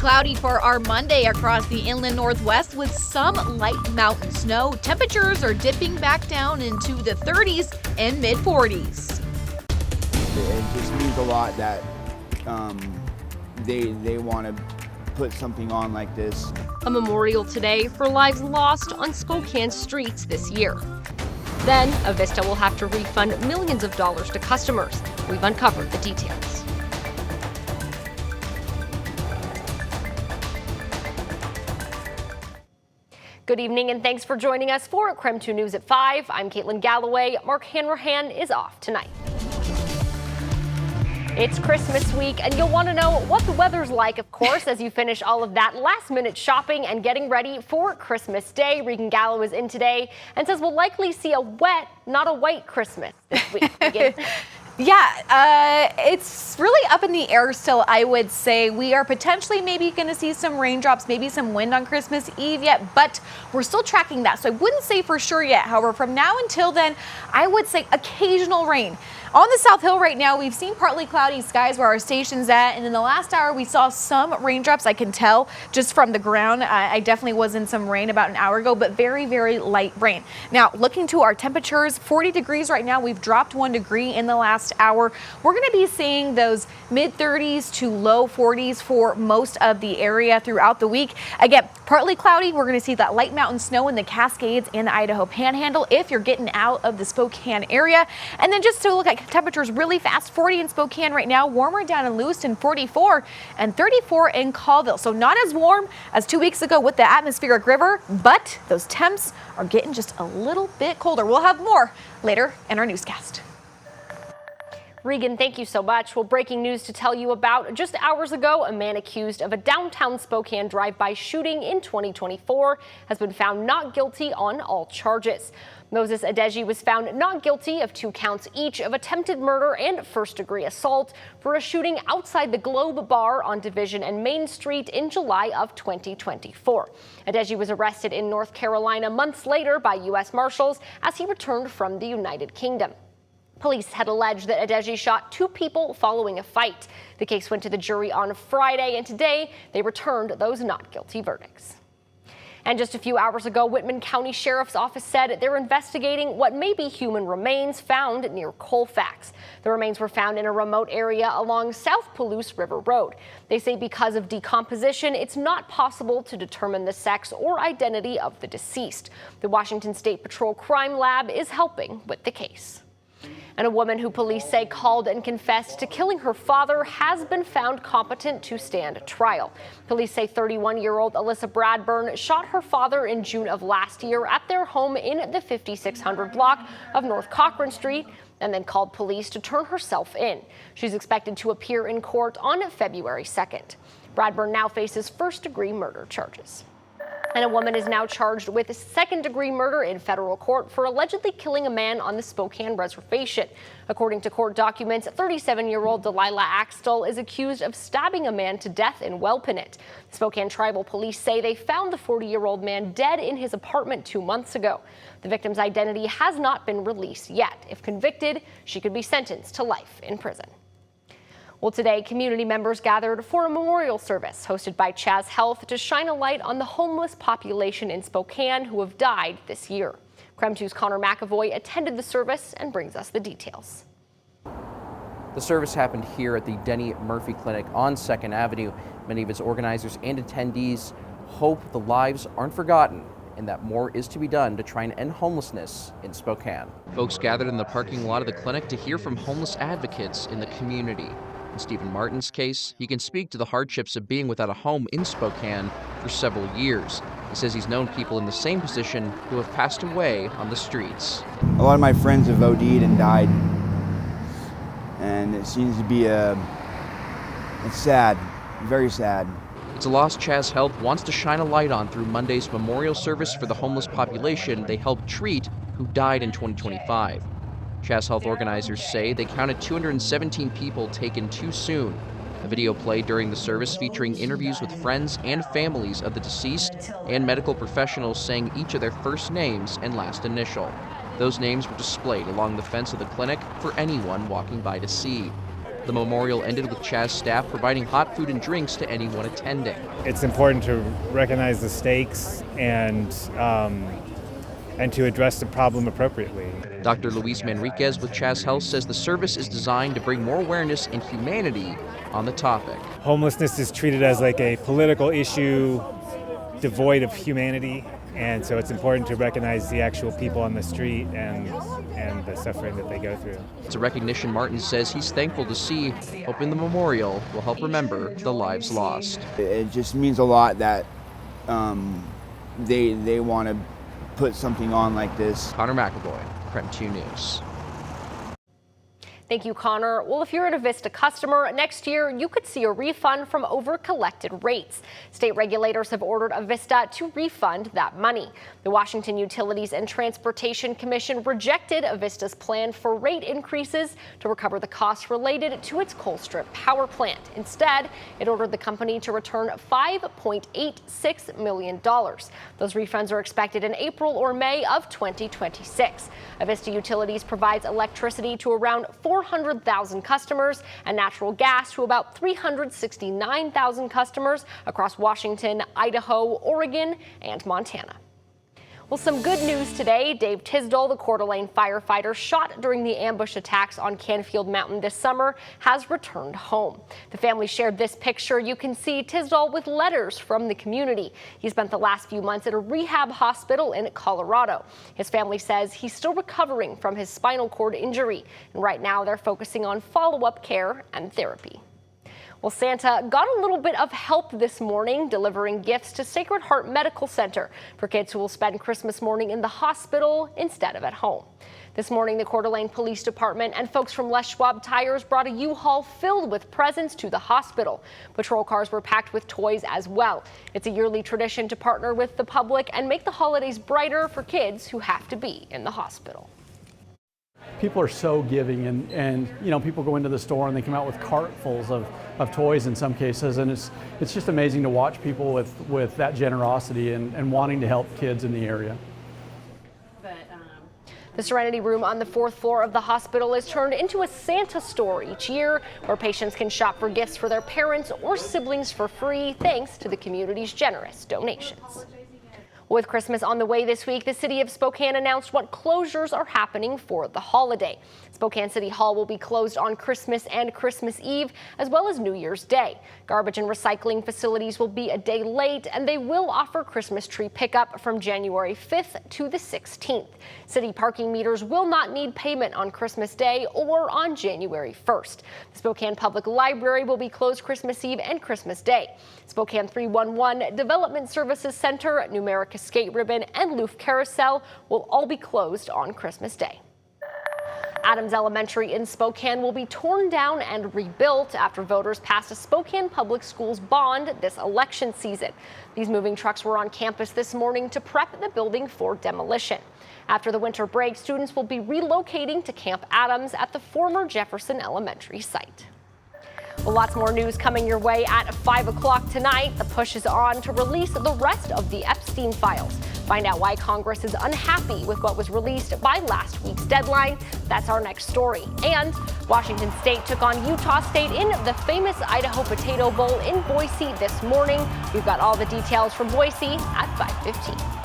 cloudy for our Monday across the inland Northwest with some light mountain snow. Temperatures are dipping back down into the 30s and mid 40s. It just means a lot that they want to put something on like this. A memorial today for lives lost on Spokane streets this year. Then, Avista will have to refund millions of dollars to customers. We've uncovered the details. Good evening and thanks for joining us for KREM 2 News at 5. I'm Caitlin Galloway. Mark Hanrahan is off tonight. It's Christmas week and you'll want to know what the weather's like, of course, as you finish all of that last-minute shopping and getting ready for Christmas Day. Regan Gallo is in today and says we'll likely see a wet, not a white Christmas this week. Yeah, it's really up in the air still, I would say. We are potentially maybe going to see some raindrops, maybe some wind on Christmas Eve yet, but we're still tracking that. So I wouldn't say for sure yet. However, from now until then, I would say occasional rain. On the South Hill right now, we've seen partly cloudy skies where our station's at, and in the last hour we saw some raindrops. I can tell just from the ground. I definitely was in some rain about an hour ago, but very, very light rain. Now, looking to our temperatures, 40 degrees right now. We've dropped 1 degree in the last hour. We're going to be seeing those mid-30s to low 40s for most of the area throughout the week. Again, partly cloudy. We're going to see that light mountain snow in the Cascades and the Idaho Panhandle if you're getting out of the Spokane area. And then just to look at temperatures really fast, 40 in Spokane right now, warmer down in Lewiston, 44, and 34 in Colville. So not as warm as 2 weeks ago with the atmospheric river, but those temps are getting just a little bit colder. We'll have more later in our newscast. Regan, thank you so much. Well, breaking news to tell you about. Just hours ago, a man accused of a downtown Spokane drive-by shooting in 2024 has been found not guilty on all charges. Moses Adeji was found not guilty of 2 counts each of attempted murder and first-degree assault for a shooting outside the Globe Bar on Division and Main Street in July of 2024. Adeji was arrested in North Carolina months later by U.S. Marshals as he returned from the United Kingdom. Police had alleged that Adeji shot 2 people following a fight. The case went to the jury on Friday, and today they returned those not guilty verdicts. And just a few hours ago, Whitman County Sheriff's Office said they're investigating what may be human remains found near Colfax. The remains were found in a remote area along South Palouse River Road. They say because of decomposition, it's not possible to determine the sex or identity of the deceased. The Washington State Patrol Crime Lab is helping with the case. And a woman who police say called and confessed to killing her father has been found competent to stand trial. Police say 31-year-old Alyssa Bradburn shot her father in June of last year at their home in the 5600 block of North Cochrane Street and then called police to turn herself in. She's expected to appear in court on February 2nd. Bradburn now faces first-degree murder charges. And a woman is now charged with second-degree murder in federal court for allegedly killing a man on the Spokane reservation. According to court documents, 37-year-old Delilah Axtell is accused of stabbing a man to death in Welpinit. Spokane Tribal Police say they found the 40-year-old man dead in his apartment 2 months ago. The victim's identity has not been released yet. If convicted, she could be sentenced to life in prison. Well, today, community members gathered for a memorial service hosted by Chaz Health to shine a light on the homeless population in Spokane who have died this year. KREM 2's Connor McAvoy attended the service and brings us the details. The service happened here at the Denny Murphy Clinic on 2nd Avenue. Many of its organizers and attendees hope the lives aren't forgotten and that more is to be done to try and end homelessness in Spokane. Folks gathered in the parking lot of the clinic to hear from homeless advocates in the community. In Stephen Martin's case, he can speak to the hardships of being without a home in Spokane for several years. He says he's known people in the same position who have passed away on the streets. A lot of my friends have OD'd and died, and it seems to be it's sad, very sad. It's a loss Chaz Health wants to shine a light on through Monday's memorial service for the homeless population they helped treat who died in 2025. Chaz Health organizers say they counted 217 people taken too soon. A video played during the service featuring interviews with friends and families of the deceased and medical professionals saying each of their first names and last initial. Those names were displayed along the fence of the clinic for anyone walking by to see. The memorial ended with Chaz staff providing hot food and drinks to anyone attending. It's important to recognize the stakes and to address the problem appropriately. Dr. Luis Manriquez with Chaz Health says the service is designed to bring more awareness and humanity on the topic. Homelessness is treated as like a political issue devoid of humanity, and so it's important to recognize the actual people on the street and the suffering that they go through. It's a recognition Martin says he's thankful to see, hoping the memorial will help remember the lives lost. It just means a lot that they want to put something on like this. Connor McAvoy, KREM 2 News. Thank you, Connor. Well, if you're an Avista customer, next year you could see a refund from over-collected rates. State regulators have ordered Avista to refund that money. The Washington Utilities and Transportation Commission rejected Avista's plan for rate increases to recover the costs related to its Colstrip power plant. Instead, it ordered the company to return $5.86 million. Those refunds are expected in April or May of 2026. Avista Utilities provides electricity to around 400,000 customers and natural gas to about 369,000 customers across Washington, Idaho, Oregon, and Montana. Well, some good news today. Dave Tisdall, the Coeur d'Alene firefighter shot during the ambush attacks on Canfield Mountain this summer, has returned home. The family shared this picture. You can see Tisdall with letters from the community. He spent the last few months at a rehab hospital in Colorado. His family says he's still recovering from his spinal cord injury, and right now they're focusing on follow-up care and therapy. Well, Santa got a little bit of help this morning, delivering gifts to Sacred Heart Medical Center for kids who will spend Christmas morning in the hospital instead of at home. This morning, the Coeur d'Alene Police Department and folks from Les Schwab Tires brought a U-Haul filled with presents to the hospital. Patrol cars were packed with toys as well. It's a yearly tradition to partner with the public and make the holidays brighter for kids who have to be in the hospital. People are so giving, and you know, people go into the store and they come out with cartfuls of toys in some cases, and it's just amazing to watch people with that generosity and wanting to help kids in the area. The Serenity Room on the 4th floor of the hospital is turned into a Santa store each year, where patients can shop for gifts for their parents or siblings for free, thanks to the community's generous donations. With Christmas on the way this week, the city of Spokane announced what closures are happening for the holiday. Spokane City Hall will be closed on Christmas and Christmas Eve, as well as New Year's Day. Garbage and recycling facilities will be a day late, and they will offer Christmas tree pickup from January 5th to the 16th. City parking meters will not need payment on Christmas Day or on January 1st. The Spokane Public Library will be closed Christmas Eve and Christmas Day. Spokane 311 Development Services Center, Numeric Skate Ribbon, and Loof Carousel will all be closed on Christmas Day. Adams Elementary in Spokane will be torn down and rebuilt after voters passed a Spokane Public Schools bond this election season. These moving trucks were on campus this morning to prep the building for demolition. After the winter break, students will be relocating to Camp Adams at the former Jefferson Elementary site. Well, lots more news coming your way at 5 o'clock tonight. The push is on to release the rest of the Epstein files. Find out why Congress is unhappy with what was released by last week's deadline. That's our next story. And Washington State took on Utah State in the famous Idaho Potato Bowl in Boise this morning. We've got all the details from Boise at 5:15.